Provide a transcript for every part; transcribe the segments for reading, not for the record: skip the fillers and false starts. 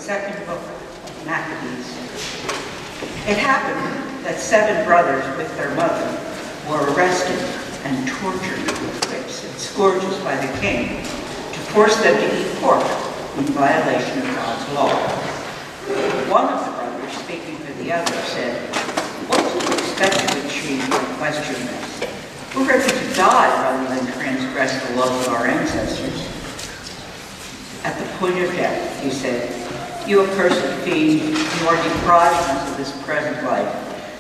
second book of Maccabees. It happened that 7 brothers with their mother were arrested and tortured with whips and scourges by the king to force them to eat pork in violation of God's law. One of the brothers, speaking for the other, said, "What do you expect to achieve by questioning this? We're ready to die rather than transgress the laws of our ancestors." At the point of death, he said, "You accursed fiend, you are depriving us of this present life,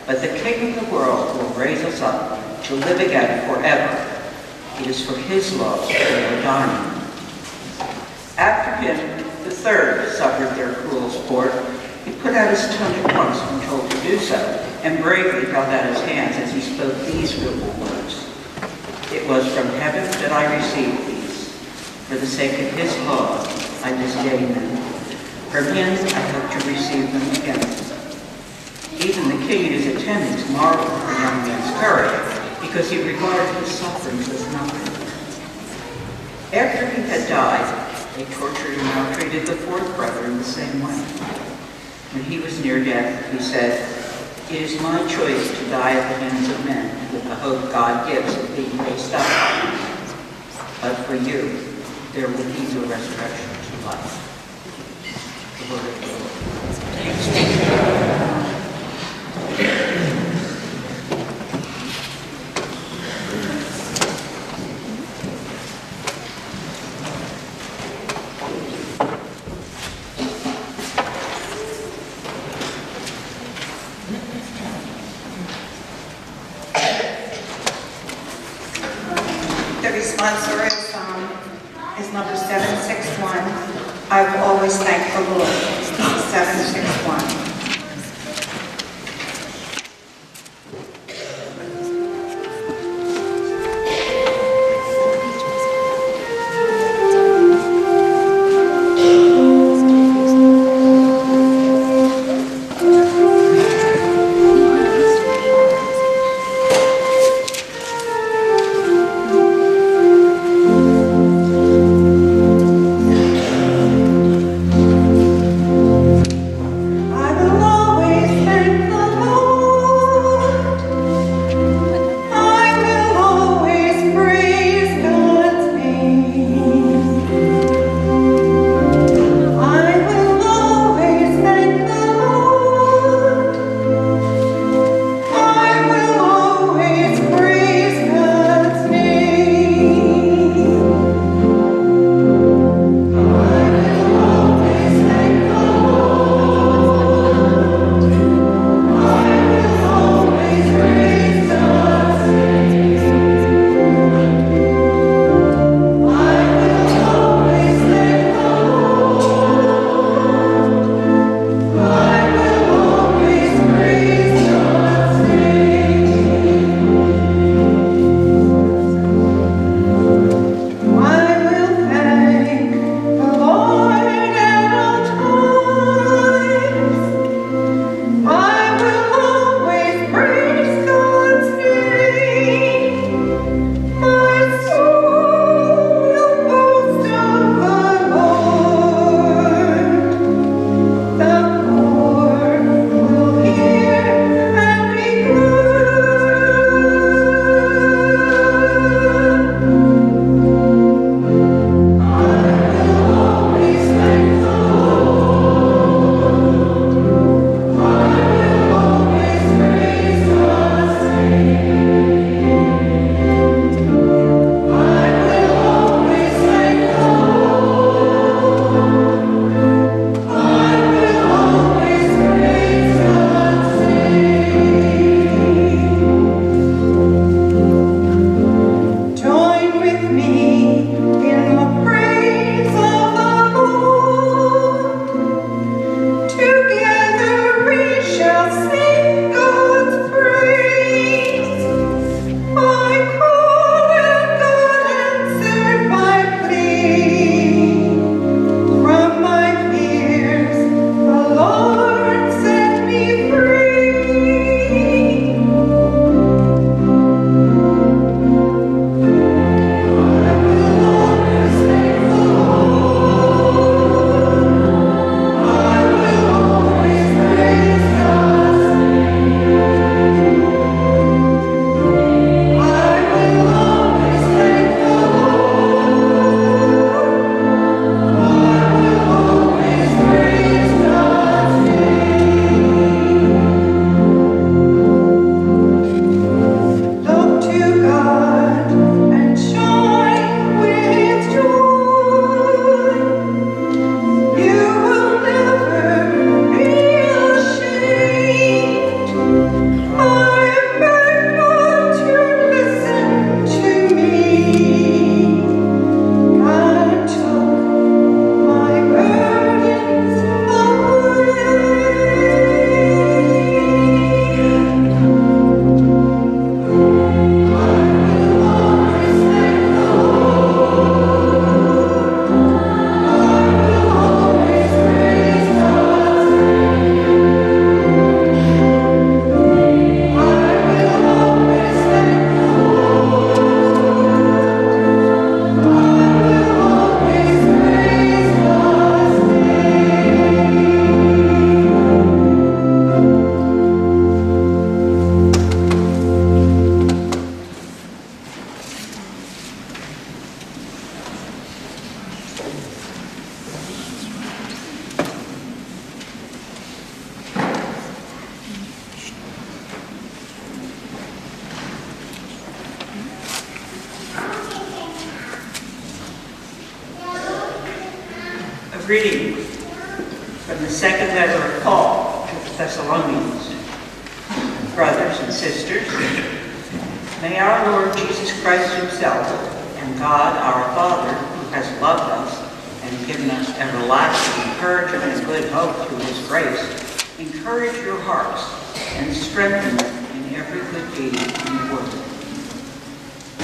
but the King of the world will raise us up to live again forever. It is for his laws that we are dying." After him, the third suffered their cruel sport. He put out his tongue at once when told to do so, and bravely held out his hands as he spoke these noble words: "It was from heaven that I received these. For the sake of his law, I disdain them. From him I hope to receive them again." Even the king and his attendants marveled at the young man's courage, because he regarded his sufferings as nothing. After he had died, they tortured and maltreated the 4th brother in the same way. When he was near death, he said, "It is my choice to die at the hands of men with the hope God gives of being raised up. But for you, there will be no resurrection to life." The word of the Lord. Thanks be to God. The responsor is number 761. I will always thank the Lord. 761. I will Greeting from the second letter of Paul to the Thessalonians. Brothers and sisters, may our Lord Jesus Christ himself and God our Father, who has loved us and given us everlasting encouragement and good hope through his grace, encourage your hearts and strengthen them in every good deed and work.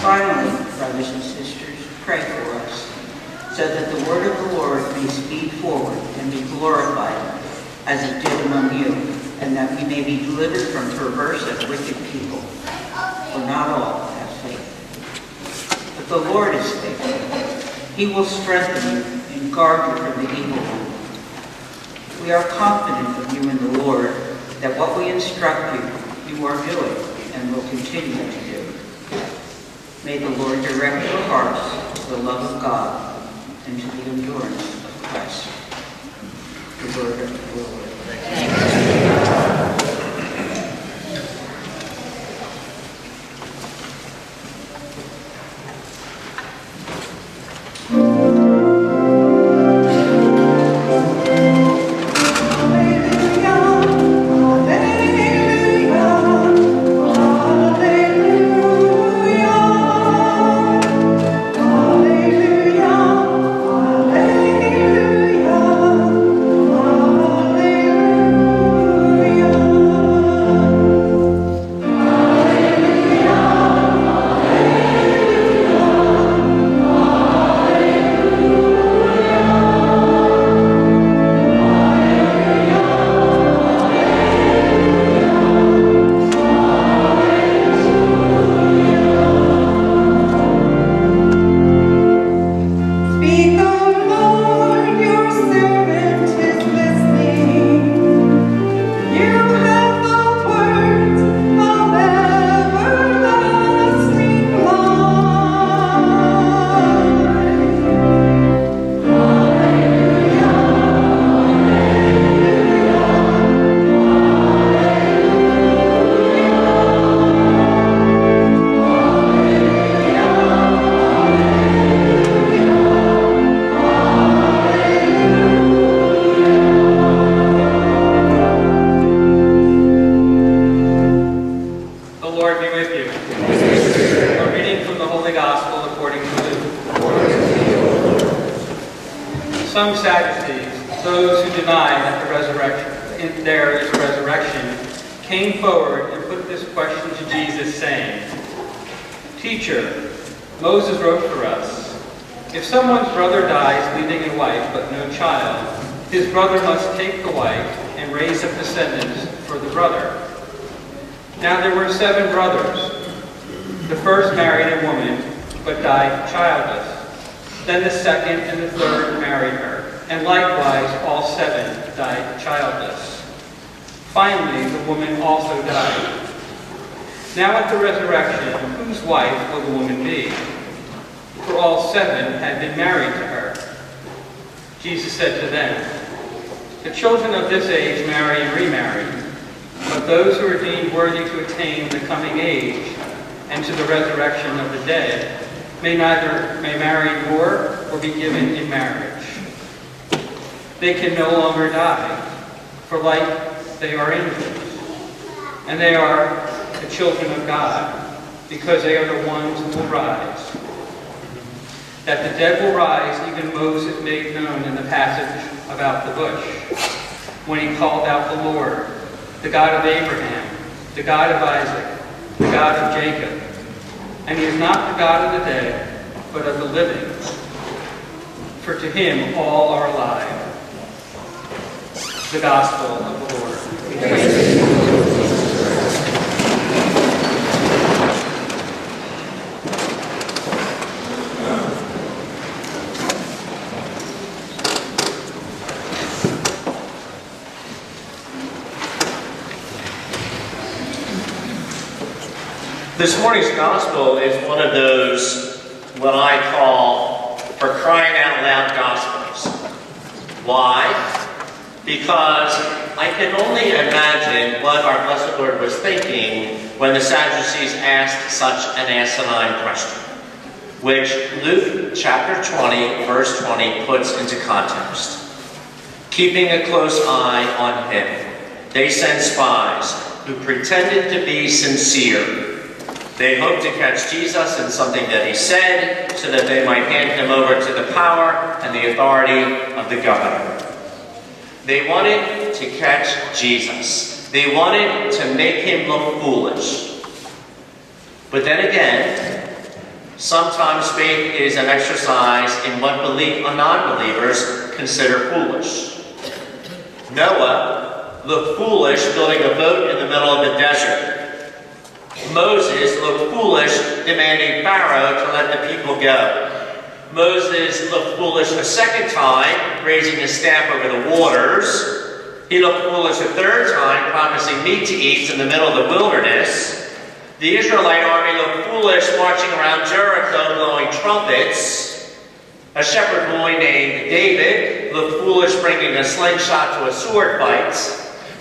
Finally, brothers and sisters, pray for us, so that the word of the Lord may speed forward and be glorified as it did among you, and that we may be delivered from perverse and wicked people. For not all have faith. But the Lord is faithful. He will strengthen you and guard you from the evil one. We are confident of you in the Lord, that what we instruct you, you are doing and will continue to do. May the Lord direct your hearts to the love of God and to the endurance of Christ. The word of the Lord. Some Sadducees, those who deny that there is a resurrection, came forward and put this question to Jesus, saying, "Teacher, Moses wrote for us, if someone's brother dies leaving a wife but no child, his brother must take the wife and raise up descendants for the brother. Now there were 7 brothers. The first married a woman, but died childless. Then the second and the third married her, and likewise all 7 died childless. Finally, the woman also died. Now at the resurrection, whose wife will the woman be? For all 7 had been married to her." Jesus said to them, "The children of this age marry and remarry, but those who are deemed worthy to attain the coming age and to the resurrection of the dead may marry more or be given in marriage. They can no longer die, for like they are angels, and they are the children of God, because they are the ones who will rise. That the dead will rise, even Moses made known in the passage about the bush, when he called out the Lord, the God of Abraham, the God of Isaac, the God of Jacob. And he is not the God of the dead, but of the living. For to him all are alive." The Gospel of the Lord. This morning's gospel is one of those, what I call, for crying out loud gospels. Why? Because I can only imagine what our blessed Lord was thinking when the Sadducees asked such an asinine question, which Luke chapter 20, verse 20 puts into context. keeping a close eye on him. They sent spies who pretended to be sincere. They hoped to catch Jesus in something that he said so that they might hand him over to the power and the authority of the governor. They wanted to catch Jesus. They wanted to make him look foolish. But then again, sometimes faith is an exercise in what non-believers consider foolish. Noah looked foolish building a boat in the middle of the desert. Moses looked foolish demanding Pharaoh to let the people go. Moses looked foolish a second time, raising his staff over the waters. He looked foolish a third time, promising meat to eat in the middle of the wilderness. The Israelite army looked foolish marching around Jericho blowing trumpets. A shepherd boy named David looked foolish bringing a slingshot to a sword fight.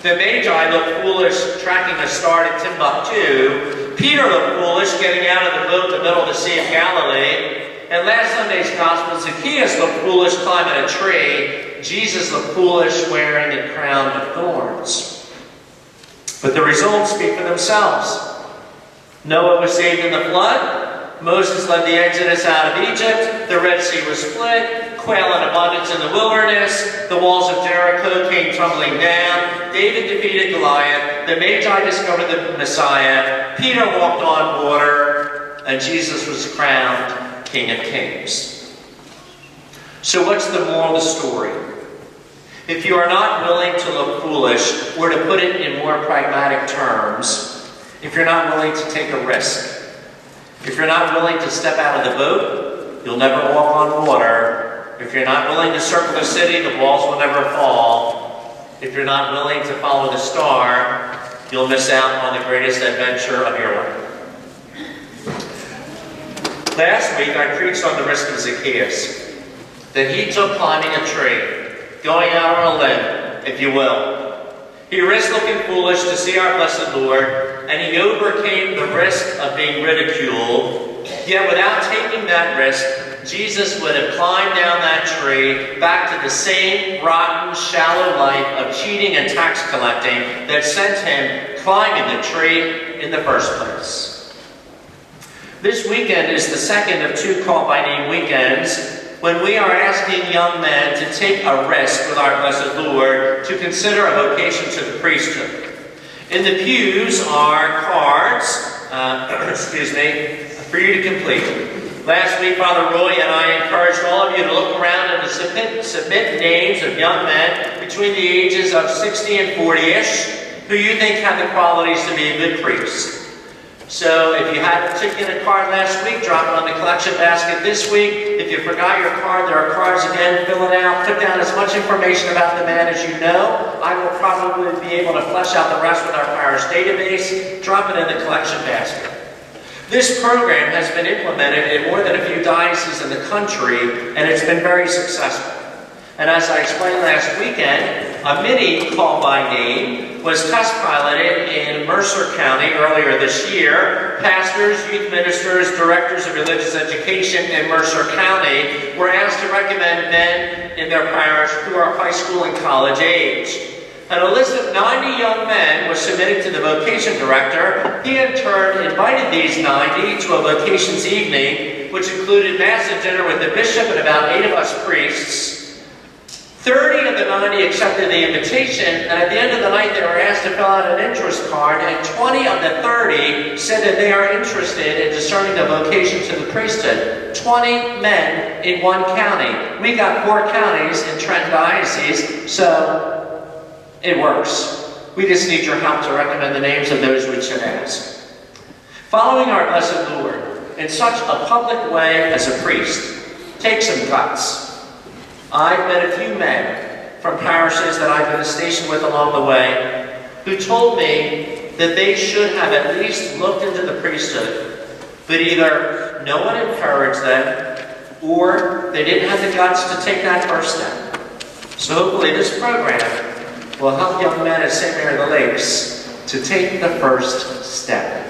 The Magi looked foolish tracking a star to Timbuktu. Peter looked foolish getting out of the boat in the middle of the Sea of Galilee. In last Sunday's Gospel, Zacchaeus looked foolish climbing a tree. Jesus looked foolish wearing a crown of thorns. But the results speak for themselves. Noah was saved in the flood. Moses led the Exodus out of Egypt. The Red Sea was split. Quail in abundance in the wilderness. The walls of Jericho came tumbling down. David defeated Goliath. The Magi discovered the Messiah. Peter walked on water. And Jesus was crowned King of Kings. So what's the moral of the story? If you are not willing to look foolish, or to put it in more pragmatic terms, if you're not willing to take a risk, if you're not willing to step out of the boat, you'll never walk on water. If you're not willing to circle the city, the walls will never fall. If you're not willing to follow the star, you'll miss out on the greatest adventure of your life. Last week, I preached on the risk of Zacchaeus, that he took climbing a tree, going out on a limb, if you will. He risked looking foolish to see our blessed Lord, and he overcame the risk of being ridiculed. Yet without taking that risk, Jesus would have climbed down that tree back to the same rotten, shallow life of cheating and tax collecting that sent him climbing the tree in the first place. This weekend is the second of two Called by Name weekends, when we are asking young men to take a risk with our blessed Lord to consider a vocation to the priesthood. In the pews are cards, for you to complete. Last week, Father Roy and I encouraged all of you to look around and to submit names of young men between the ages of 60 and 40-ish who you think have the qualities to be a good priest. So if you had a particular card last week, drop it on the collection basket this week. If you forgot your card, there are cards again. Fill it out. Put down as much information about the man as you know. I will probably be able to flesh out the rest with our parish database. Drop it in the collection basket. This program has been implemented in more than a few dioceses in the country, and it's been very successful. And as I explained last weekend, a mini Called by Name was test piloted in Mercer County earlier this year. Pastors, youth ministers, directors of religious education in Mercer County were asked to recommend men in their parish who are high school and college age. And a list of 90 young men was submitted to the vocation director. He in turn invited these 90 to a vocations evening, which included mass and dinner with the bishop and about 8 of us priests. 30 of the 90 accepted the invitation, and at the end of the night they were asked to fill out an interest card, and 20 of the 30 said that they are interested in discerning the vocation to the priesthood. 20 men in one county. We got 4 counties in Trenton Diocese, so it works. We just need your help to recommend the names of those we should ask. Following our blessed Lord in such a public way as a priest takes some guts. I've met a few men from parishes that I've been stationed with along the way who told me that they should have at least looked into the priesthood, but either no one encouraged them or they didn't have the guts to take that first step. So hopefully this program will help young men at St. Mary of the Lakes to take the first step.